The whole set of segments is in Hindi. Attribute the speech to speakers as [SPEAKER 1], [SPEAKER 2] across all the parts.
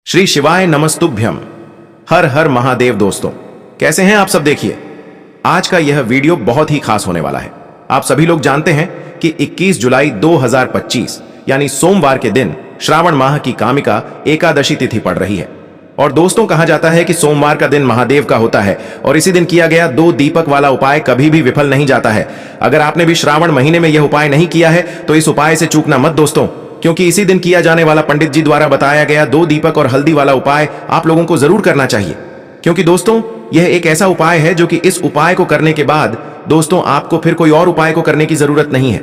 [SPEAKER 1] श्री शिवाय नमस्तुभ्यम। हर हर महादेव। दोस्तों कैसे हैं आप सब। देखिए आज का यह वीडियो बहुत ही खास होने वाला है। आप सभी लोग जानते हैं कि 21 जुलाई 2025 यानी सोमवार के दिन श्रावण माह की कामिका एकादशी तिथि पड़ रही है। और दोस्तों कहा जाता है कि सोमवार का दिन महादेव का होता है और इसी दिन किया गया 2 दीपक वाला उपाय कभी भी विफल नहीं जाता है। अगर आपने भी श्रावण महीने में यह उपाय नहीं किया है तो इस उपाय से चूकना मत दोस्तों, क्योंकि इसी दिन किया जाने वाला पंडित जी द्वारा बताया गया 2 दीपक और हल्दी वाला उपाय आप लोगों को जरूर करना चाहिए। क्योंकि दोस्तों यह एक ऐसा उपाय है जो कि इस उपाय को करने के बाद दोस्तों आपको फिर कोई और उपाय को करने की जरूरत नहीं है,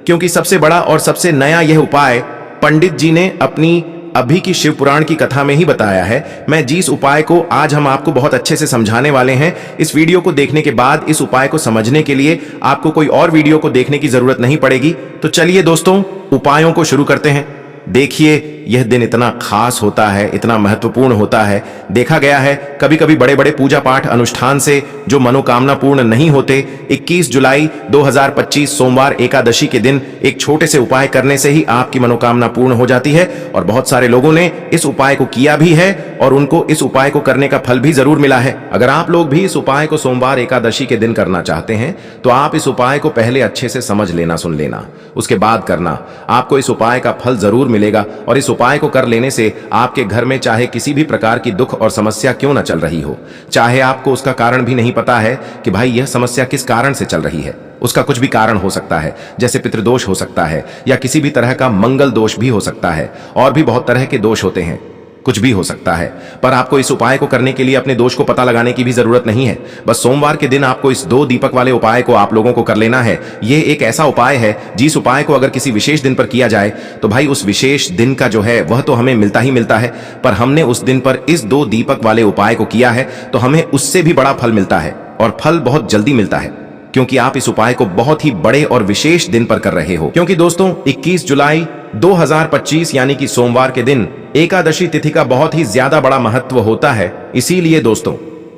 [SPEAKER 1] क्योंकि सबसे बड़ा और सबसे नया यह उपाय पंडित जी ने अपनी अभी की शिव पुराण की कथा में ही बताया है। मैं जिस उपाय को आज हम आपको बहुत अच्छे से समझाने वाले हैं, इस वीडियो को देखने के बाद इस उपाय को समझने के लिए आपको कोई और वीडियो को देखने की जरूरत नहीं पड़ेगी। तो चलिए दोस्तों उपायों को शुरू करते हैं। देखिए यह दिन इतना खास होता है, इतना महत्वपूर्ण होता है। देखा गया है कभी कभी बड़े बड़े पूजा पाठ अनुष्ठान से जो मनोकामना पूर्ण नहीं होते, 21 जुलाई 2025 सोमवार एकादशी के दिन एक छोटे से उपाय करने से ही आपकी मनोकामना पूर्ण हो जाती है। और बहुत सारे लोगों ने इस उपाय को किया भी है और उनको इस उपाय को करने का फल भी जरूर मिला है। अगर आप लोग भी इस उपाय को सोमवार एकादशी के दिन करना चाहते हैं तो आप इस उपाय को पहले अच्छे से समझ लेना, सुन लेना, उसके बाद करना। आपको इस उपाय का फल जरूर मिलेगा और इस उपाय को कर लेने से आपके घर में चाहे किसी भी प्रकार की दुख और समस्या क्यों न चल रही हो, चाहे आपको उसका कारण भी नहीं पता है कि भाई यह समस्या किस कारण से चल रही है, उसका कुछ भी कारण हो सकता है, जैसे पितृदोष हो सकता है या किसी भी तरह का मंगल दोष भी हो सकता है, और भी बहुत तरह के दोष होते हैं, कुछ भी हो सकता है। पर आपको इस उपाय को करने के लिए अपने दोष को पता लगाने की भी जरूरत नहीं है। बस सोमवार के दिन आपको इस 2 दीपक वाले उपाय को आप लोगों को कर लेना है। यह एक ऐसा उपाय है जिस उपाय को अगर किसी विशेष दिन पर किया जाए तो भाई उस विशेष दिन का जो है वह तो हमें मिलता ही मिलता है, पर हमने उस दिन पर इस 2 दीपक वाले उपाय को किया है तो हमें उससे भी बड़ा फल मिलता है, और फल बहुत जल्दी मिलता है, क्योंकि आप इस उपाय को बहुत ही बड़े और विशेष दिन पर कर रहे हो। क्योंकि दोस्तों 21 जुलाई 2025 यानी कि सोमवार के दिन एकादशी तिथि का बहुत ही ज्यादा बड़ा महत्व होता है। इसीलिए दोस्तों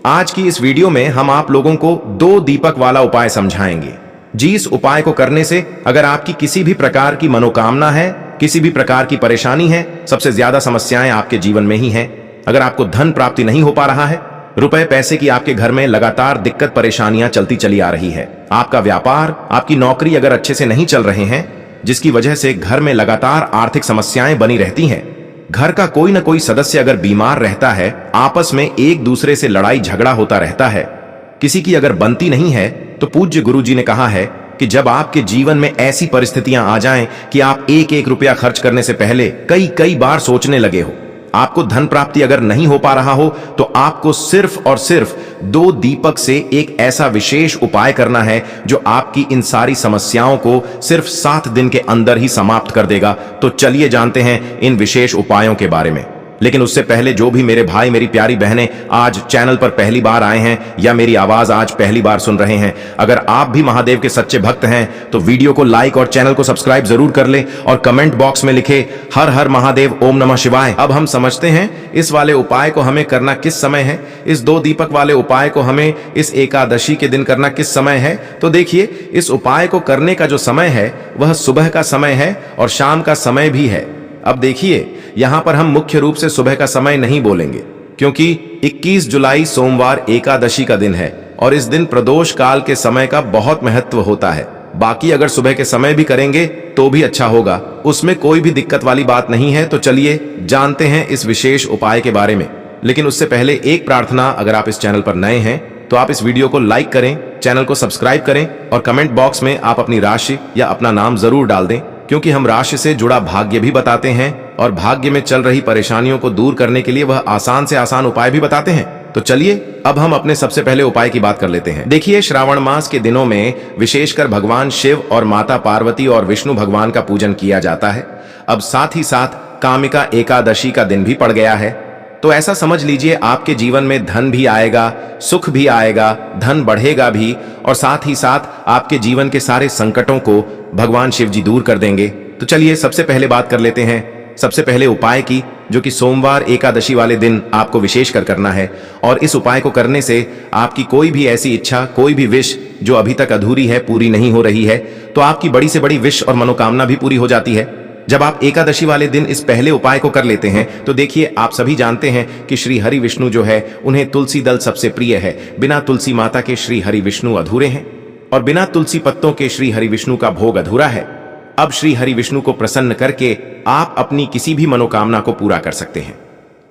[SPEAKER 1] आज की इस वीडियो में हम आप लोगों को 2 दीपक वाला उपाय समझाएंगे, जिस उपाय को करने से अगर आपकी किसी भी प्रकार की मनोकामना है, किसी भी प्रकार की परेशानी है, सबसे ज्यादा समस्याएं आपके जीवन में ही हैं। अगर आपको धन प्राप्ति नहीं हो पा रहा है, रुपए पैसे की आपके घर में लगातार दिक्कत परेशानियां चलती चली आ रही है, आपका व्यापार, आपकी नौकरी अगर अच्छे से नहीं चल रहे हैं, जिसकी वजह से घर में लगातार आर्थिक समस्याएं बनी रहती हैं, घर का कोई ना कोई सदस्य अगर बीमार रहता है, आपस में एक दूसरे से लड़ाई झगड़ा होता रहता है, किसी की अगर बनती नहीं है, तो पूज्य गुरु जी ने कहा है कि जब आपके जीवन में ऐसी परिस्थितियां आ जाएं कि आप एक एक रुपया खर्च करने से पहले कई कई बार सोचने लगे हो, आपको धन प्राप्ति अगर नहीं हो पा रहा हो, तो आपको सिर्फ और सिर्फ 2 दीपक से एक ऐसा विशेष उपाय करना है जो आपकी इन सारी समस्याओं को सिर्फ 7 दिन के अंदर ही समाप्त कर देगा। तो चलिए जानते हैं इन विशेष उपायों के बारे में। लेकिन उससे पहले जो भी मेरे भाई मेरी प्यारी बहनें आज चैनल पर पहली बार आए हैं या मेरी आवाज आज पहली बार सुन रहे हैं, अगर आप भी महादेव के सच्चे भक्त हैं तो वीडियो को लाइक और चैनल को सब्सक्राइब जरूर कर ले और कमेंट बॉक्स में लिखे हर हर महादेव, ओम नमः शिवाय। अब हम समझते हैं इस वाले उपाय को हमें करना किस समय है, इस 2 दीपक वाले उपाय को हमें इस एकादशी के दिन करना किस समय है। तो देखिए इस उपाय को करने का जो समय है वह सुबह का समय है और शाम का समय भी है। अब देखिए यहां पर हम मुख्य रूप से सुबह का समय नहीं बोलेंगे, क्योंकि 21 जुलाई सोमवार एकादशी का दिन है और इस दिन प्रदोष काल के समय का बहुत महत्व होता है। बाकी अगर सुबह के समय भी करेंगे तो भी अच्छा होगा, उसमें कोई भी दिक्कत वाली बात नहीं है। तो चलिए जानते हैं इस विशेष उपाय के बारे में। लेकिन उससे पहले एक प्रार्थना, अगर आप इस चैनल पर नए हैं तो आप इस वीडियो को लाइक करें, चैनल को सब्सक्राइब करें और कमेंट बॉक्स में आप अपनी राशि या अपना नाम जरूर डाल दें, क्योंकि हम राशि से जुड़ा भाग्य भी बताते हैं और भाग्य में चल रही परेशानियों को दूर करने के लिए वह आसान से आसान उपाय भी बताते हैं। तो चलिए अब हम अपने सबसे पहले उपाय की बात कर लेते हैं। देखिए श्रावण मास के दिनों में विशेषकर भगवान शिव और माता पार्वती और विष्णु भगवान का पूजन किया जाता है। अब साथ ही साथ कामिका एकादशी का दिन भी पड़ गया है, तो ऐसा समझ लीजिए आपके जीवन में धन भी आएगा, सुख भी आएगा, धन बढ़ेगा भी, और साथ ही साथ आपके जीवन के सारे संकटों को भगवान शिव जी दूर कर देंगे। तो चलिए सबसे पहले बात कर लेते हैं सबसे पहले उपाय की, जो कि सोमवार एकादशी वाले दिन आपको विशेष कर करना है। और इस उपाय को करने से आपकी कोई भी ऐसी इच्छा, कोई भी विश जो अभी तक अधूरी है, पूरी नहीं हो रही है, तो आपकी बड़ी से बड़ी विश और मनोकामना भी पूरी हो जाती है। जब आप एकादशी वाले दिन इस पहले उपाय को कर लेते हैं तो देखिए, आप सभी जानते हैं कि श्री हरि विष्णु जो है उन्हें तुलसी दल सबसे प्रिय है। बिना तुलसी माता के श्री हरि विष्णु अधूरे हैं और बिना तुलसी पत्तों के श्री हरि विष्णु का भोग अधूरा है। अब श्री हरि विष्णु को प्रसन्न करके आप अपनी किसी भी मनोकामना को पूरा कर सकते हैं।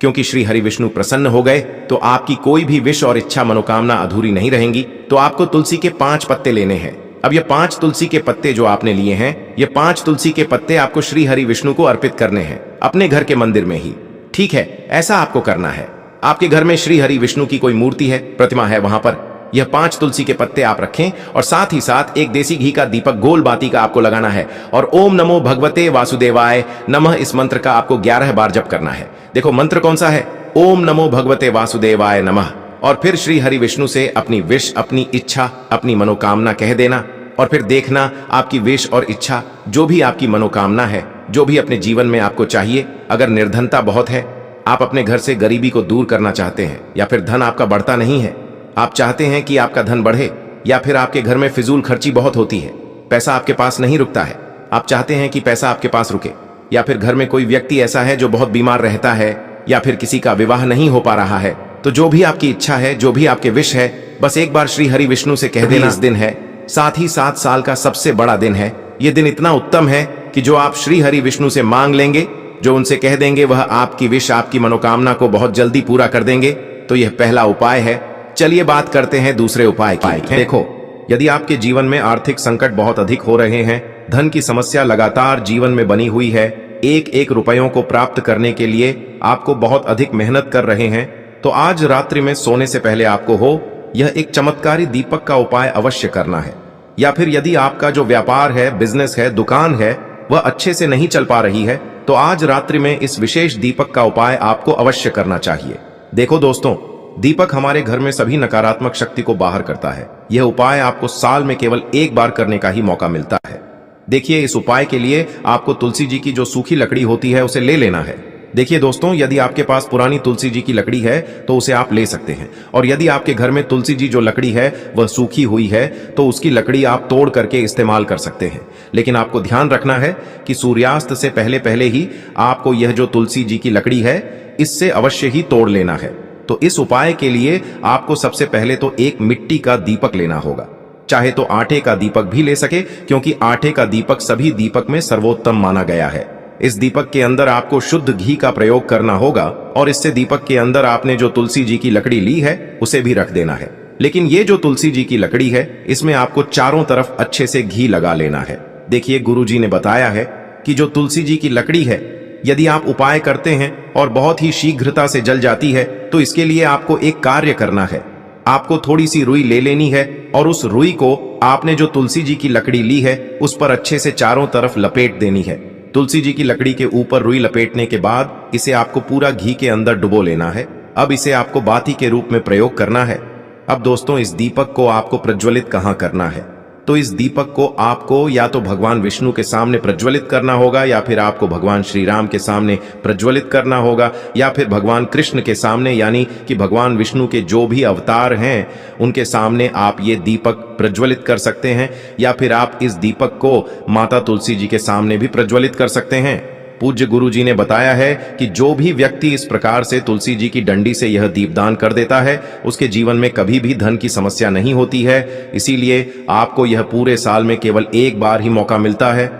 [SPEAKER 1] क्योंकि श्री हरि विष्णु प्रसन्न हो गए तो आपकी कोई भी विश और इच्छा मनोकामना अधूरी नहीं रहेंगी। तो आपको तुलसी के 5 पत्ते लेने हैं। अब ये 5 तुलसी के पत्ते जो आपने लिए हैं, ये 5 तुलसी के पत्ते आपको श्री हरि विष्णु को अर्पित करने हैं अपने घर के मंदिर में ही। ठीक है, ऐसा आपको करना है। आपके घर में श्री हरि विष्णु की कोई मूर्ति है, प्रतिमा है, वहां पर यह 5 तुलसी के पत्ते आप रखें और साथ ही साथ एक देसी घी का दीपक गोल बाती का आपको लगाना है और ओम नमो भगवते वासुदेवाय नमः इस मंत्र का आपको 11 बार जप करना है। देखो मंत्र कौन सा है, ओम नमो भगवते वासुदेवाय नमः। और फिर श्री हरि विष्णु से अपनी विश, अपनी इच्छा, अपनी मनोकामना कह देना और फिर देखना आपकी विश और इच्छा, जो भी आपकी मनोकामना है, जो भी अपने जीवन में आपको चाहिए। अगर निर्धनता बहुत है, आप अपने घर से गरीबी को दूर करना चाहते हैं, या फिर धन आपका बढ़ता नहीं है, आप चाहते हैं कि आपका धन बढ़े, या फिर आपके घर में फिजूल खर्ची बहुत होती है, पैसा आपके पास नहीं रुकता है, आप चाहते हैं कि पैसा आपके पास रुके, या फिर घर में कोई व्यक्ति ऐसा है जो बहुत बीमार रहता है, या फिर किसी का विवाह नहीं हो पा रहा है, तो जो भी आपकी इच्छा है, जो भी आपके विश है, बस एक बार श्री हरि विष्णु से कह देना। इस दिन है, साथ ही 7 साल का सबसे बड़ा दिन है। यह दिन इतना उत्तम है कि जो आप श्री हरि विष्णु से मांग लेंगे, जो उनसे कह देंगे, वह आपकी विश, आपकी मनोकामना को बहुत जल्दी पूरा कर देंगे। तो यह पहला उपाय है। चलिए बात करते हैं दूसरे उपाय की। देखो, यदि आपके जीवन में आर्थिक संकट बहुत अधिक हो रहे हैं, धन की समस्या लगातार जीवन में बनी हुई है, एक एक रुपयों को प्राप्त करने के लिए आपको बहुत अधिक मेहनत कर रहे हैं, तो आज रात्रि में सोने से पहले आपको यह एक चमत्कारी दीपक का उपाय अवश्य करना है। या फिर यदि आपका जो व्यापार है, बिजनेस है, दुकान है, वह अच्छे से नहीं चल पा रही है, तो आज रात्रि में इस विशेष दीपक का उपाय आपको अवश्य करना चाहिए। देखो दोस्तों, दीपक हमारे घर में सभी नकारात्मक शक्ति को बाहर करता है। यह उपाय आपको साल में केवल एक बार करने का ही मौका मिलता है। देखिए, इस उपाय के लिए आपको तुलसी जी की जो सूखी लकड़ी होती है उसे ले लेना है। देखिए दोस्तों, यदि आपके पास पुरानी तुलसी जी की लकड़ी है तो उसे आप ले सकते हैं, और यदि आपके घर में तुलसी जी जो लकड़ी है वह सूखी हुई है तो उसकी लकड़ी आप तोड़ करके इस्तेमाल कर सकते हैं। लेकिन आपको ध्यान रखना है कि सूर्यास्त से पहले पहले ही आपको यह जो तुलसी जी की लकड़ी है इससे अवश्य ही तोड़ लेना है। तो इस उपाय के लिए आपको सबसे पहले तो एक मिट्टी का दीपक लेना होगा, चाहे तो आटे का दीपक भी ले सके, क्योंकि आटे का दीपक सभी दीपक में सर्वोत्तम माना गया है। इस दीपक के अंदर आपको शुद्ध घी का प्रयोग करना होगा और इससे दीपक के अंदर आपने जो तुलसी जी की लकड़ी ली है उसे भी रख देना है। लेकिन ये जो तुलसी जी की लकड़ी है, इसमें आपको चारों तरफ अच्छे से घी लगा लेना है। देखिए, गुरु जी ने बताया है कि जो तुलसी जी की लकड़ी है, यदि आप उपाय करते हैं और बहुत ही शीघ्रता से जल जाती है, तो इसके लिए आपको एक कार्य करना है। आपको थोड़ी सी रुई ले लेनी है और उस रुई को आपने जो तुलसी जी की लकड़ी ली है उस पर अच्छे से चारों तरफ लपेट देनी है। तुलसी जी की लकड़ी के ऊपर रुई लपेटने के बाद इसे आपको पूरा घी के अंदर डुबो लेना है। अब इसे आपको बाती के रूप में प्रयोग करना है। अब दोस्तों, इस दीपक को आपको प्रज्वलित कहाँ करना है? तो इस दीपक को आपको या तो भगवान विष्णु के सामने प्रज्वलित करना होगा, या फिर आपको भगवान श्री राम के सामने प्रज्वलित करना होगा, या फिर भगवान कृष्ण के सामने, यानी कि भगवान विष्णु के जो भी अवतार हैं उनके सामने आप ये दीपक प्रज्वलित कर सकते हैं। या फिर आप इस दीपक को माता तुलसी जी के सामने भी प्रज्वलित कर सकते हैं। पूज्य गुरु जी ने बताया है कि जो भी व्यक्ति इस प्रकार से तुलसी जी की डंडी से यह दीपदान कर देता है, उसके जीवन में कभी भी धन की समस्या नहीं होती है। इसीलिए आपको यह पूरे साल में केवल एक बार ही मौका मिलता है।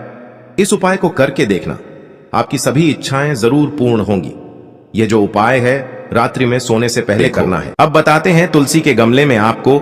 [SPEAKER 1] इस उपाय को करके देखना, आपकी सभी इच्छाएं जरूर पूर्ण होंगी। यह जो उपाय है रात्रि में सोने से पहले करना है। अब बताते हैं तुलसी के गमले में आपको